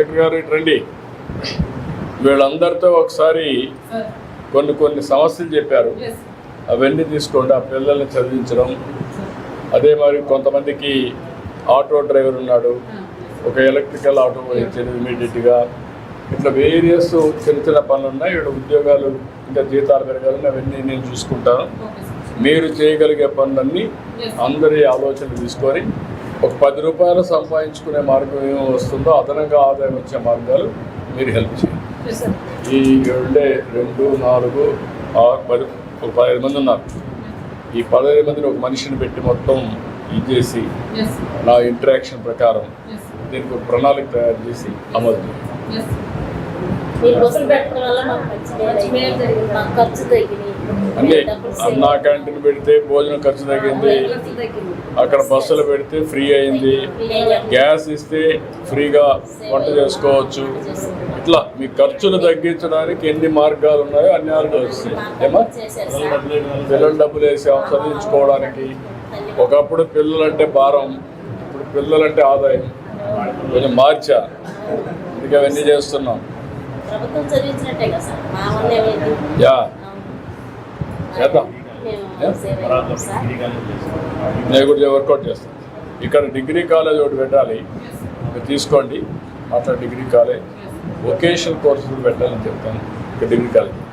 శేఖర్ గారు ఇటు రండి. వీళ్ళందరితో ఒకసారి కొన్ని సమస్యలు చెప్పారు, అవన్నీ తీసుకోండి. ఆ పిల్లల్ని చదివించడం, అదే మరి కొంతమందికి ఆటో డ్రైవర్ ఉన్నాడు, ఒక ఎలక్ట్రికల్ ఆటో ఇచ్చేది ఇమీడియట్గా, ఇట్లా వేరియస్ చిన్న చిన్న పనులు ఉన్నాయి. ఇక్కడ ఉద్యోగాలు ఇంకా జీతాలు పెరగాలని అవన్నీ నేను చూసుకుంటాను. మీరు చేయగలిగే పనులన్నీ అందరి ఆలోచనలు తీసుకొని ఒక 10 రూపాయలు సంపాదించుకునే మార్గం ఏమో వస్తుందో అదనంగా ఆదాయం వచ్చే మార్గాలు మీరు హెల్ప్ చేయండి. ఈ ఉండే 2, 4, 6, 10 ఒక 15 మంది ఉన్నారు. ఈ 15 మందిని ఒక మనిషిని పెట్టి మొత్తం ఇది చేసి నా ఇంటరాక్షన్ ప్రకారం దీనికి ఒక ప్రణాళిక తయారు చేసి అమలు చేయండి. అంటే అన్నా క్యాంటీన్ పెడితే భోజనం ఖర్చు తగ్గింది, అక్కడ బస్సులు పెడితే ఫ్రీ అయింది, గ్యాస్ ఇస్తే ఫ్రీగా వంట చేసుకోవచ్చు. ఇట్లా మీ ఖర్చులు తగ్గించడానికి ఎన్ని మార్గాలు ఉన్నాయో అన్ని మార్గాలు వస్తాయి. ఏమా పిల్లల డబ్బులు వేసాం చదివించుకోవడానికి. ఒకప్పుడు పిల్లలంటే భారం, ఇప్పుడు పిల్లలంటే ఆదాయం. కొంచెం మార్చా, ఇంకా అవన్నీ చేస్తున్నాం. యా చేద్దాం, నేను కూడా వర్కౌట్ చేస్తాను. ఇక్కడ డిగ్రీ కాలేజ్ ఒకటి పెట్టాలి, మీరు తీసుకోండి. అట్లా డిగ్రీ కాలేజ్ వొకేషనల్ కోర్సులు పెట్టాలని చెప్తాను. ఇక్కడ డిగ్రీ కాలేజ్